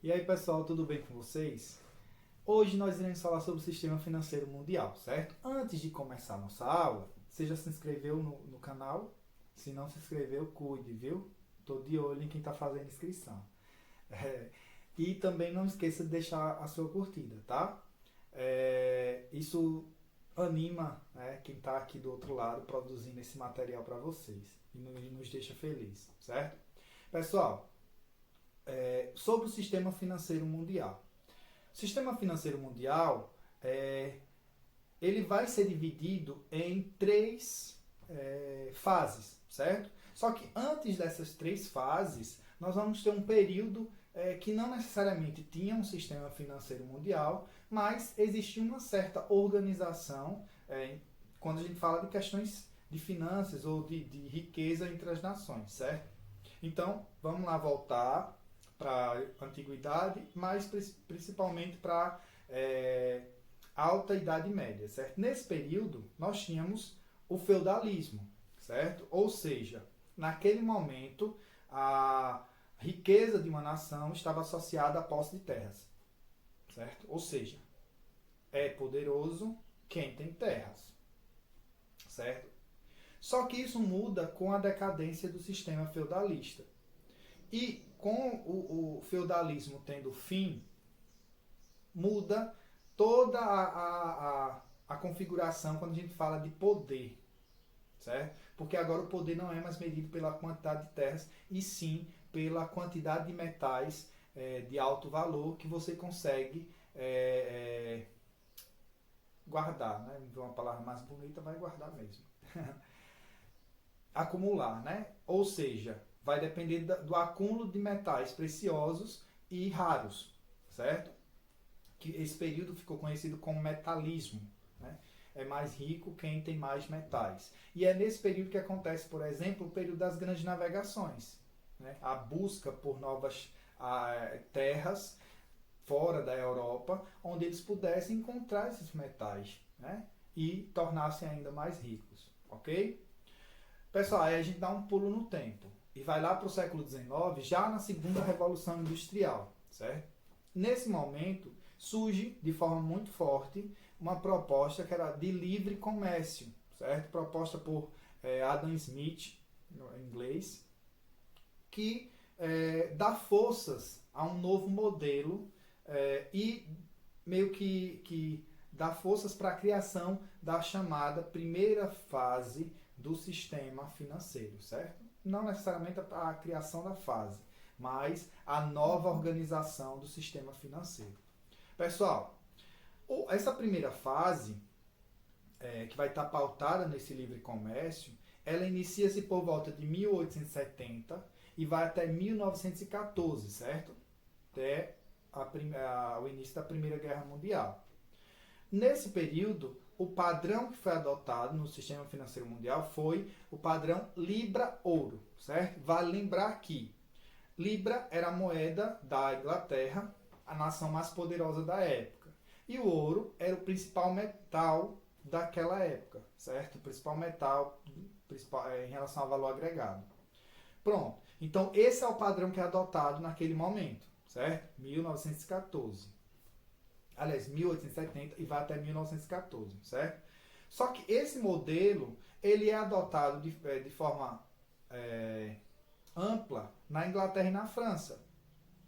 E aí, pessoal, tudo bem com vocês? Hoje nós iremos falar sobre o sistema financeiro mundial, certo? Antes de começar a nossa aula, você já se inscreveu no canal? Se não se inscreveu, cuide, viu? Estou de olho em quem está fazendo inscrição. E também não esqueça de deixar a sua curtida, tá? Isso anima, né, quem está aqui do outro lado produzindo esse material para vocês e nos deixa feliz, certo? Pessoal, sobre o sistema financeiro mundial. O sistema financeiro mundial, ele vai ser dividido em três fases, certo? Só que antes dessas três fases, nós vamos ter um período que não necessariamente tinha um sistema financeiro mundial, mas existia uma certa organização quando a gente fala de questões de finanças ou de riqueza entre as nações, certo? Então, vamos lá voltar para a antiguidade, mas principalmente para a alta idade média, certo? Nesse período, nós tínhamos o feudalismo, certo? Ou seja, naquele momento, a riqueza de uma nação estava associada à posse de terras, certo? Ou seja, é poderoso quem tem terras, certo? Só que isso muda com a decadência do sistema feudalista. E com o feudalismo tendo fim, muda toda a configuração quando a gente fala de poder, certo? Porque agora o poder não é mais medido pela quantidade de terras, e sim pela quantidade de metais de alto valor que você consegue guardar, né? Uma palavra mais bonita, vai guardar mesmo. Acumular, né? Ou seja, vai depender do acúmulo de metais preciosos e raros, certo? Que esse período ficou conhecido como metalismo, né? É mais rico quem tem mais metais. E é nesse período que acontece, por exemplo, o período das grandes navegações, né? A busca por novas terras fora da Europa, onde eles pudessem encontrar esses metais, né? E tornassem ainda mais ricos, ok? Pessoal, aí a gente dá um pulo no tempo e vai lá para o século XIX, já na segunda Revolução Industrial, certo? Nesse momento, surge de forma muito forte uma proposta que era de livre comércio, certo? Proposta por Adam Smith, em inglês, que dá forças a um novo modelo e meio que dá forças para a criação da chamada primeira fase do sistema financeiro, certo? Não necessariamente a criação da fase, mas a nova organização do sistema financeiro. Pessoal, essa primeira fase, que vai estar pautada nesse livre comércio, ela inicia-se por volta de 1870 e vai até 1914, certo? Até o início da Primeira Guerra Mundial. Nesse período, o padrão que foi adotado no sistema financeiro mundial foi o padrão Libra-Ouro, certo? Vale lembrar que Libra era a moeda da Inglaterra, a nação mais poderosa da época. E o ouro era o principal metal daquela época, certo? O principal metal em relação ao valor agregado. Pronto. Então, esse é o padrão que é adotado naquele momento, certo? 1914. Aliás, 1870 e vai até 1914, certo? Só que esse modelo, ele é adotado de forma ampla na Inglaterra e na França,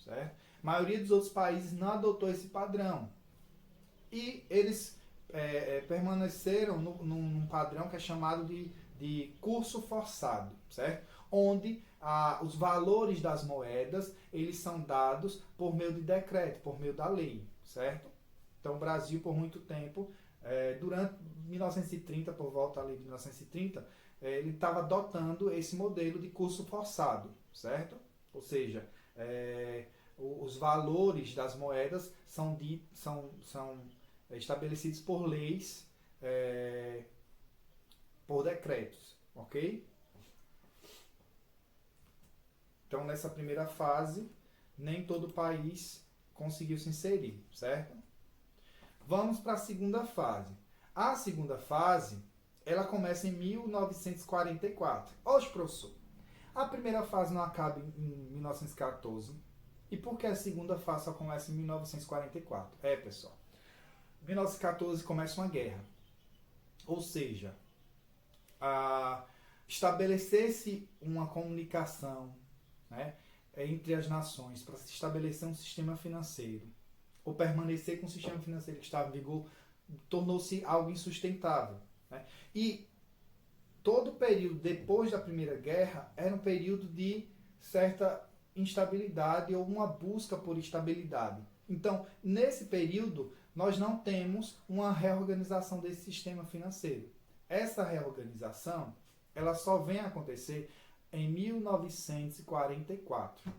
certo? A maioria dos outros países não adotou esse padrão. E eles permaneceram num padrão que é chamado de curso forçado, certo? Onde os valores das moedas, eles são dados por meio de decreto, por meio da lei, certo? Então, o Brasil, por muito tempo, durante 1930, por volta ali de 1930, ele estava adotando esse modelo de curso forçado, certo? Ou seja, os valores das moedas são estabelecidos por leis, por decretos, ok? Então, nessa primeira fase, nem todo o país conseguiu se inserir, certo? Vamos para a segunda fase. A segunda fase, ela começa em 1944. Hoje, professor, a primeira fase não acaba em 1914 E por que a segunda fase só começa em 1944? Pessoal, em 1914 começa uma guerra. Ou seja, estabelecer-se uma comunicação, né, entre as nações para se estabelecer um sistema financeiro, ou permanecer com o sistema financeiro que estava em vigor, tornou-se algo insustentável. Né? E todo o período depois da Primeira Guerra era um período de certa instabilidade ou uma busca por estabilidade. Então, nesse período, nós não temos uma reorganização desse sistema financeiro. Essa reorganização, ela só vem a acontecer em 1944.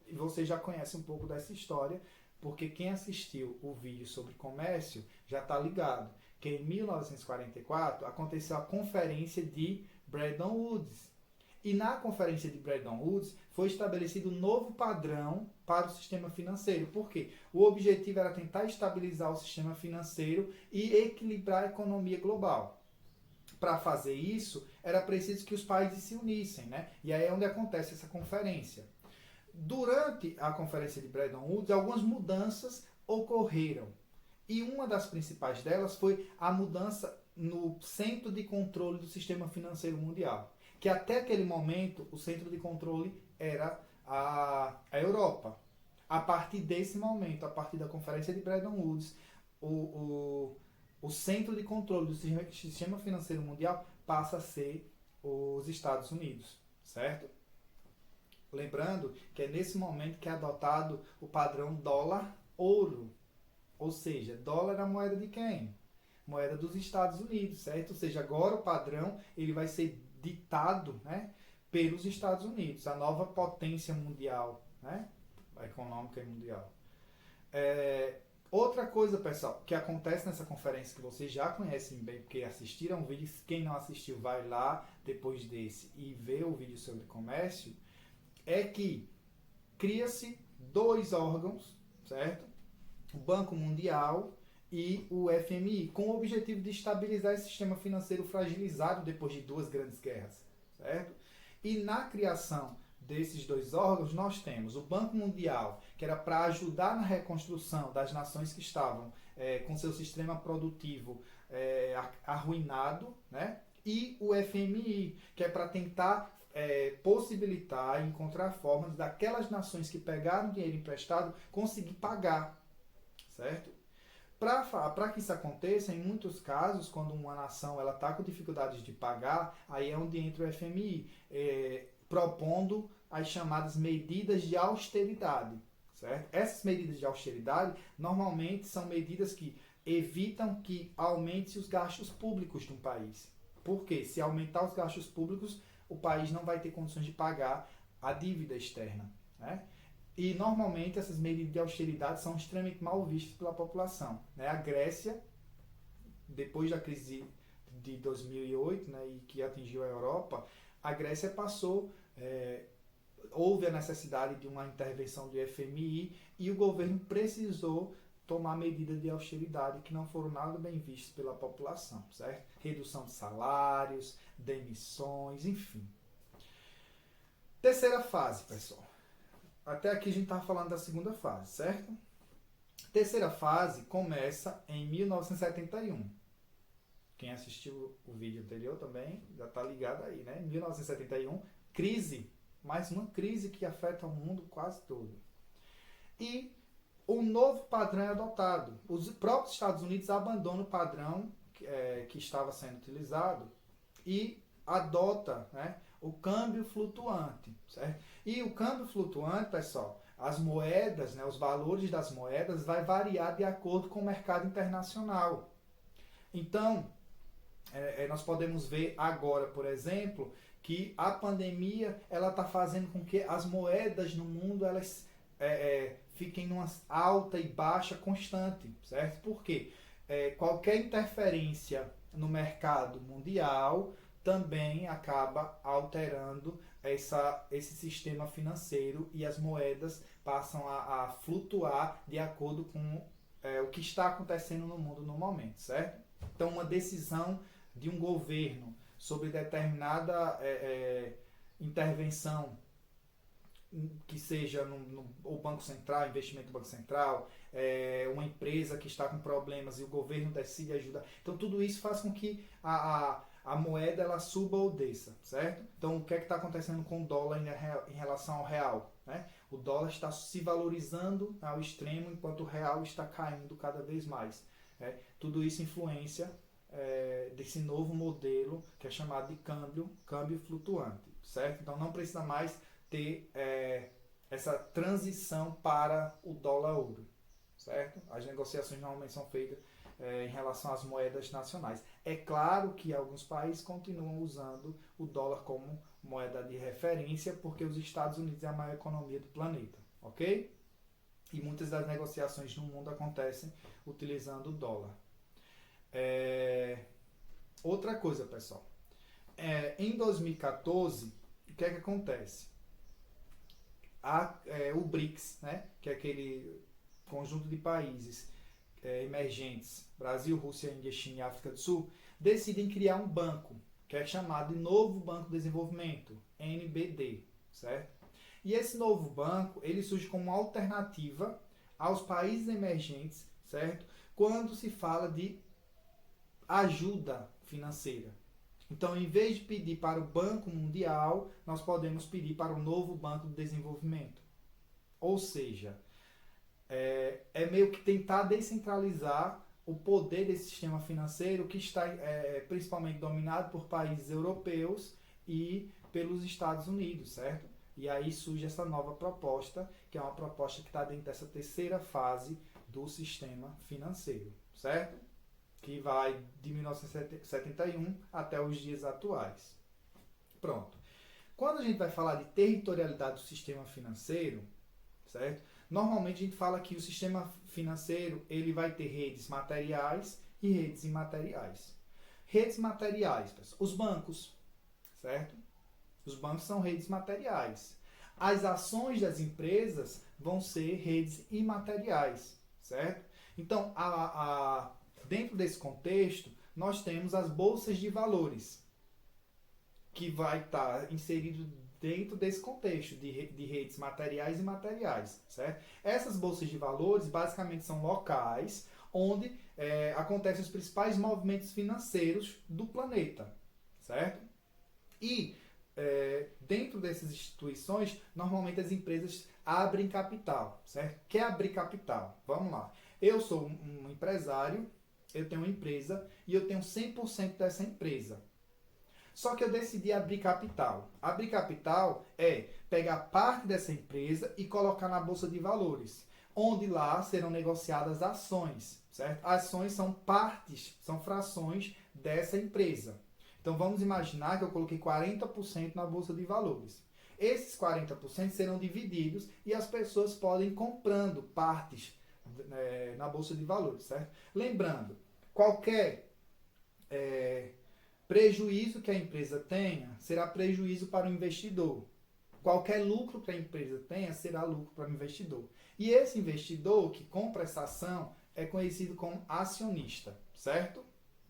E você já conhece um pouco dessa história, porque quem assistiu o vídeo sobre comércio já está ligado que em 1944 aconteceu a Conferência de Bretton Woods. E na Conferência de Bretton Woods foi estabelecido um novo padrão para o sistema financeiro. Por quê? O objetivo era tentar estabilizar o sistema financeiro e equilibrar a economia global. Para fazer isso, era preciso que os países se unissem, né? E aí é onde acontece essa conferência. Durante a Conferência de Bretton Woods, algumas mudanças ocorreram. E uma das principais delas foi a mudança no centro de controle do sistema financeiro mundial. Que até aquele momento, o centro de controle era a Europa. A partir desse momento, a partir da Conferência de Bretton Woods, o centro de controle do sistema financeiro mundial passa a ser os Estados Unidos, certo? Lembrando que é nesse momento que é adotado o padrão dólar-ouro. Ou seja, dólar é a moeda de quem? Moeda dos Estados Unidos, certo? Ou seja, agora o padrão ele vai ser ditado, né, pelos Estados Unidos, a nova potência mundial, né, econômica e mundial. Outra coisa, pessoal, que acontece nessa conferência que vocês já conhecem bem, porque assistiram o vídeo, quem não assistiu vai lá depois desse e vê o vídeo sobre comércio, é que cria-se dois órgãos, certo? O Banco Mundial e o FMI, com o objetivo de estabilizar esse sistema financeiro fragilizado depois de duas grandes guerras, certo? E na criação desses dois órgãos, nós temos o Banco Mundial, que era para ajudar na reconstrução das nações que estavam com seu sistema produtivo arruinado, né? E o FMI, que é para tentar possibilitar e encontrar formas daquelas nações que pegaram dinheiro emprestado conseguir pagar, certo? Para que isso aconteça, em muitos casos, quando uma nação está com dificuldades de pagar, aí é onde entra o FMI, propondo as chamadas medidas de austeridade, certo? Essas medidas de austeridade, normalmente, são medidas que evitam que aumente os gastos públicos de um país. Por quê? Se aumentar os gastos públicos, o país não vai ter condições de pagar a dívida externa, né? E, normalmente, essas medidas de austeridade são extremamente mal vistas pela população, né? A Grécia, depois da crise de 2008, né, e que atingiu a Europa, a Grécia passou... houve a necessidade de uma intervenção do FMI e o governo precisou tomar medidas de austeridade que não foram nada bem vistas pela população, certo? Redução de salários, demissões, enfim. Terceira fase, pessoal. Até aqui a gente estava falando da segunda fase, certo? Terceira fase começa em 1971. Quem assistiu o vídeo anterior também já está ligado aí, né? Em 1971, crise, mais uma crise que afeta o mundo quase todo. E um novo padrão é adotado. Os próprios Estados Unidos abandonam o padrão que estava sendo utilizado e adota, né, o câmbio flutuante, certo? E o câmbio flutuante, pessoal, as moedas, né, os valores das moedas vai variar de acordo com o mercado internacional. Então, nós podemos ver agora, por exemplo, que a pandemia ela está fazendo com que as moedas no mundo elas fiquem numa alta e baixa constante, certo? Por quê? Qualquer interferência no mercado mundial também acaba alterando esse sistema financeiro e as moedas passam a flutuar de acordo com o que está acontecendo no mundo no momento, certo? Então, uma decisão de um governo sobre determinada intervenção que seja o Banco Central, investimento do Banco Central, uma empresa que está com problemas e o governo decide ajudar. Então tudo isso faz com que a moeda ela suba ou desça, certo? Então o que é que está acontecendo com o dólar em relação ao real? Né? O dólar está se valorizando ao extremo enquanto o real está caindo cada vez mais. Tudo isso influência desse novo modelo que é chamado de câmbio flutuante, certo? Então não precisa mais ter essa transição para o dólar-ouro, certo? As negociações normalmente são feitas em relação às moedas nacionais. É claro que alguns países continuam usando o dólar como moeda de referência porque os Estados Unidos é a maior economia do planeta, ok? E muitas das negociações no mundo acontecem utilizando o dólar. Outra coisa, pessoal. Em 2014, o que é que acontece? O BRICS, né, que é aquele conjunto de países emergentes, Brasil, Rússia, Índia, China e África do Sul, decidem criar um banco, que é chamado de Novo Banco de Desenvolvimento, NBD, certo? E esse novo banco, ele surge como uma alternativa aos países emergentes, certo? Quando se fala de ajuda financeira. Então, em vez de pedir para o Banco Mundial, nós podemos pedir para o novo Banco de Desenvolvimento. Ou seja, é meio que tentar descentralizar o poder desse sistema financeiro que está principalmente dominado por países europeus e pelos Estados Unidos, certo? E aí surge essa nova proposta, que é uma proposta que está dentro dessa terceira fase do sistema financeiro, certo? Que vai de 1971 até os dias atuais. Pronto. Quando a gente vai falar de territorialidade do sistema financeiro, certo? Normalmente a gente fala que o sistema financeiro ele vai ter redes materiais e redes imateriais. Redes materiais, pessoal, os bancos, certo? Os bancos são redes materiais. As ações das empresas vão ser redes imateriais, certo? Então, dentro desse contexto, nós temos as bolsas de valores, que vai estar inserido dentro desse contexto de redes materiais e imateriais, certo? Essas bolsas de valores basicamente são locais onde acontecem os principais movimentos financeiros do planeta, certo? E dentro dessas instituições, normalmente as empresas abrem capital, certo? Quer abrir capital? Vamos lá. Eu sou um empresário, eu tenho uma empresa e eu tenho 100% dessa empresa. Só que eu decidi abrir capital. Abrir capital é pegar parte dessa empresa e colocar na Bolsa de Valores, onde lá serão negociadas ações, certo? Ações são partes, são frações dessa empresa. Então vamos imaginar que eu coloquei 40% na Bolsa de Valores. Esses 40% serão divididos e as pessoas podem ir comprando partes na Bolsa de Valores, certo? Lembrando, qualquer prejuízo que a empresa tenha será prejuízo para o investidor. Qualquer lucro que a empresa tenha será lucro para o investidor. E esse investidor que compra essa ação é conhecido como acionista, certo?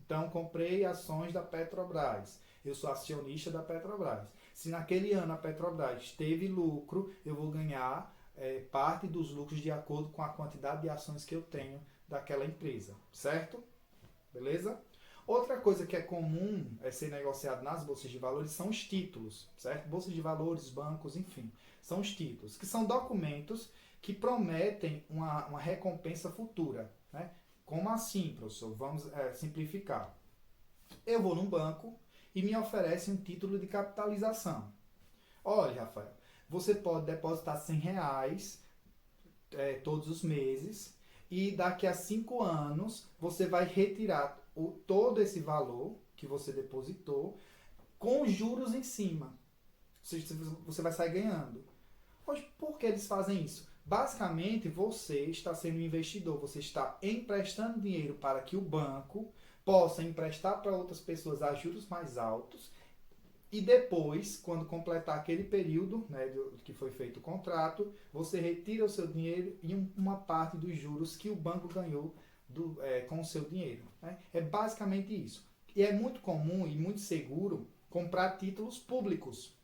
Então, comprei ações da Petrobras. Eu sou acionista da Petrobras. Se naquele ano a Petrobras teve lucro, eu vou ganhar parte dos lucros de acordo com a quantidade de ações que eu tenho daquela empresa, certo? Beleza? Outra coisa que é comum ser negociado nas bolsas de valores são os títulos, certo? Bolsas de valores, bancos, enfim, são os títulos, que são documentos que prometem uma recompensa futura, né? Como assim, professor? Vamos simplificar. Eu vou num banco e me oferece um título de capitalização. Olha, Rafael, você pode depositar R$100 todos os meses e daqui a 5 anos você vai retirar todo esse valor que você depositou com juros em cima. Você vai sair ganhando. Mas por que eles fazem isso? Basicamente, você está sendo um investidor, você está emprestando dinheiro para que o banco possa emprestar para outras pessoas a juros mais altos e depois, quando completar aquele período, né, que foi feito o contrato, você retira o seu dinheiro e uma parte dos juros que o banco ganhou com o seu dinheiro. Né? É basicamente isso. E é muito comum e muito seguro comprar títulos públicos.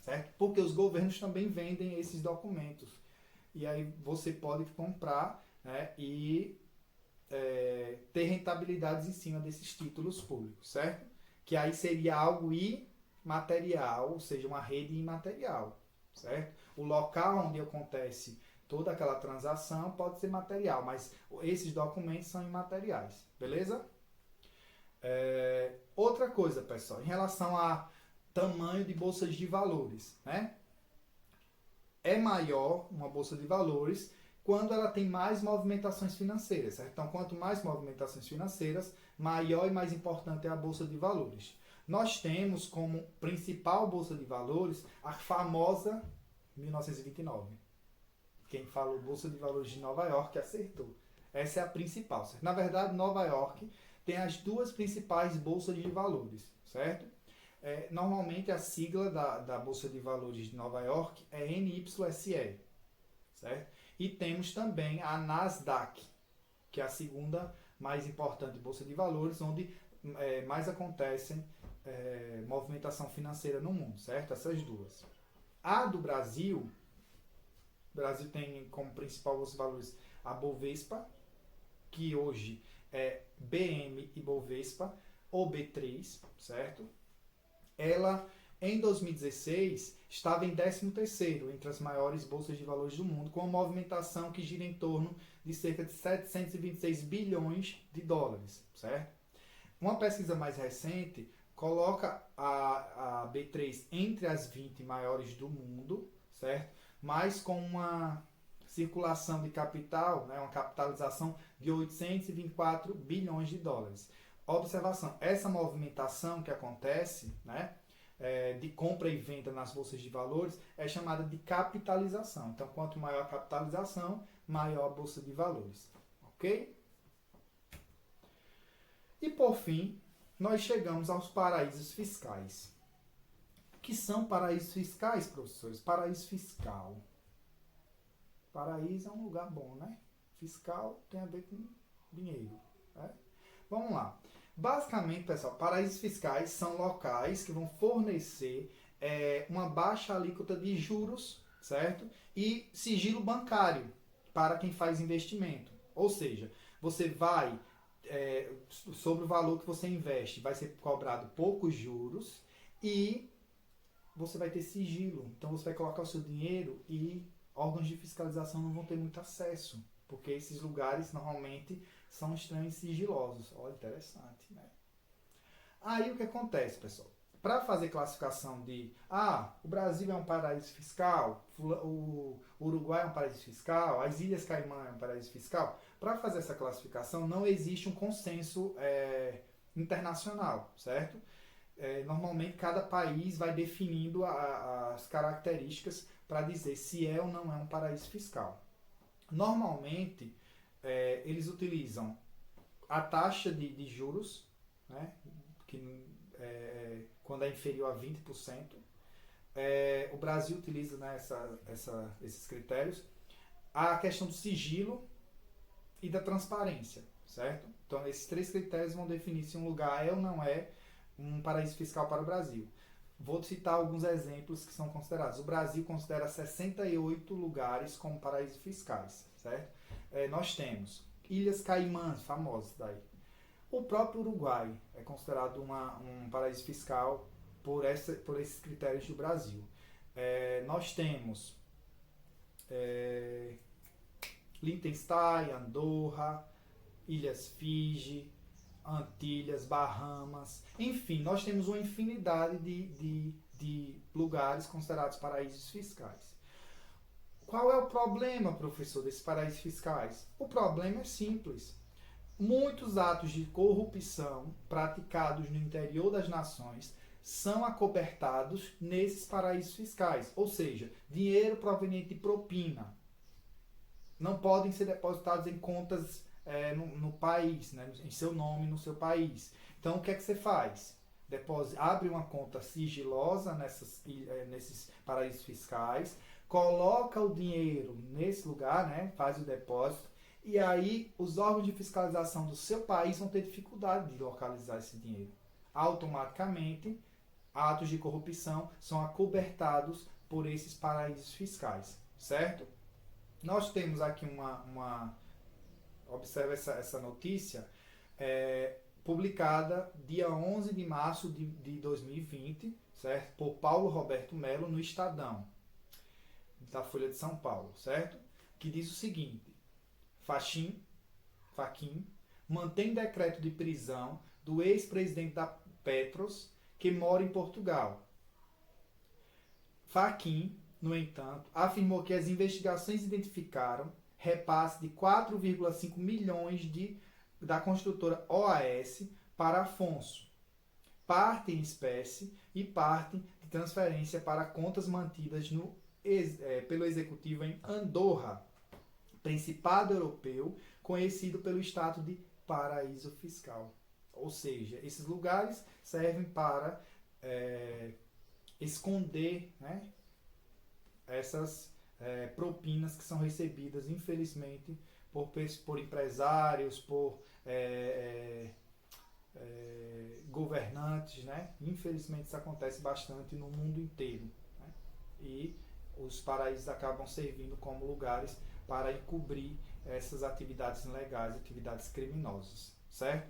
certo? Porque os governos também vendem esses documentos. E aí você pode comprar, né, e ter rentabilidades em cima desses títulos públicos, certo? Que aí seria algo imaterial, ou seja, uma rede imaterial, certo? O local onde acontece toda aquela transação pode ser material, mas esses documentos são imateriais, beleza? Outra coisa, pessoal, em relação a tamanho de bolsas de valores, né? É maior uma bolsa de valores quando ela tem mais movimentações financeiras, certo? Então, quanto mais movimentações financeiras, maior e mais importante é a bolsa de valores. Nós temos como principal bolsa de valores a famosa 1929. Quem falou Bolsa de Valores de Nova York acertou. Essa é a principal, certo? Na verdade, Nova York tem as duas principais bolsas de valores, certo? Normalmente a sigla da Bolsa de Valores de Nova York é NYSE, certo? E temos também a Nasdaq, que é a segunda mais importante bolsa de valores, onde mais acontecem movimentação financeira no mundo, certo? Essas duas. A do Brasil, o Brasil tem como principal bolsa de valores a Bovespa, que hoje é BM e Bovespa, ou B3, certo? Ela, em 2016, estava em 13º entre as maiores bolsas de valores do mundo, com uma movimentação que gira em torno de cerca de 726 bilhões de dólares, certo? Uma pesquisa mais recente coloca a B3 entre as 20 maiores do mundo, certo? Mas com uma circulação de capital, né, uma capitalização de 824 bilhões de dólares. Observação, essa movimentação que acontece, né, de compra e venda nas bolsas de valores é chamada de capitalização. Então, quanto maior a capitalização, maior a bolsa de valores. Ok? E por fim, nós chegamos aos paraísos fiscais. O que são paraísos fiscais, professores? Paraíso fiscal. Paraíso é um lugar bom, né? Fiscal tem a ver com dinheiro. Né? Vamos lá. Basicamente, pessoal, paraísos fiscais são locais que vão fornecer uma baixa alíquota de juros, certo? E sigilo bancário para quem faz investimento. Ou seja, você vai, sobre o valor que você investe, vai ser cobrado poucos juros e você vai ter sigilo. Então, você vai colocar o seu dinheiro e órgãos de fiscalização não vão ter muito acesso, porque esses lugares normalmente são estranhos e sigilosos. Olha, interessante, né? Aí o que acontece, pessoal? Para fazer classificação de o Brasil é um paraíso fiscal, o Uruguai é um paraíso fiscal, as Ilhas Caimã é um paraíso fiscal, para fazer essa classificação não existe um consenso internacional, certo? Normalmente cada país vai definindo as características para dizer se é ou não é um paraíso fiscal. Normalmente eles utilizam a taxa de juros, né, que quando é inferior a 20%. O Brasil utiliza, né, esses critérios. A questão do sigilo e da transparência, certo? Então, esses três critérios vão definir se um lugar é ou não é um paraíso fiscal para o Brasil. Vou citar alguns exemplos que são considerados. O Brasil considera 68 lugares como paraísos fiscais, certo? Nós temos Ilhas Caimã, famosas daí. O próprio Uruguai é considerado um paraíso fiscal por esses critérios do Brasil. Nós temos Liechtenstein, Andorra, Ilhas Fiji, Antilhas, Bahamas, enfim, nós temos uma infinidade de lugares considerados paraísos fiscais. Qual é o problema, professor, desses paraísos fiscais? O problema é simples. Muitos atos de corrupção praticados no interior das nações são acobertados nesses paraísos fiscais, ou seja, dinheiro proveniente de propina. Não podem ser depositados em contas no país, né, em seu nome, no seu país. Então, o que é que você faz? Abre uma conta sigilosa nesses paraísos fiscais, coloca o dinheiro nesse lugar, né, faz o depósito, e aí os órgãos de fiscalização do seu país vão ter dificuldade de localizar esse dinheiro. Automaticamente, atos de corrupção são acobertados por esses paraísos fiscais, certo? Nós temos aqui observa essa notícia, publicada dia 11 de março de 2020, certo? Por Paulo Roberto Melo, no Estadão, da Folha de São Paulo, certo? Que diz o seguinte: Fachin mantém decreto de prisão do ex-presidente da Petros, que mora em Portugal. Fachin, no entanto, afirmou que as investigações identificaram repasse de 4,5 milhões da construtora OAS para Afonso, parte em espécie e parte de transferência para contas mantidas pelo executivo em Andorra, Principado Europeu, conhecido pelo status de paraíso fiscal. Ou seja, esses lugares servem para esconder, né, essas propinas que são recebidas, infelizmente, por empresários, por governantes, né? Infelizmente isso acontece bastante no mundo inteiro, né? E os paraísos acabam servindo como lugares para encobrir essas atividades ilegais, atividades criminosas, certo?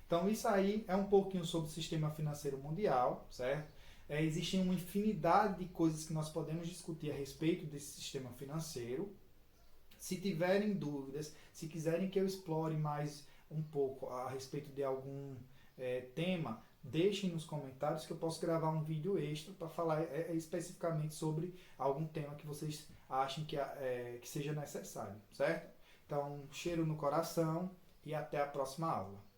Então isso aí é um pouquinho sobre o sistema financeiro mundial, certo? Existem uma infinidade de coisas que nós podemos discutir a respeito desse sistema financeiro. Se tiverem dúvidas, se quiserem que eu explore mais um pouco a respeito de algum tema, deixem nos comentários que eu posso gravar um vídeo extra para falar especificamente sobre algum tema que vocês achem que seja necessário, certo? Então, cheiro no coração e até a próxima aula.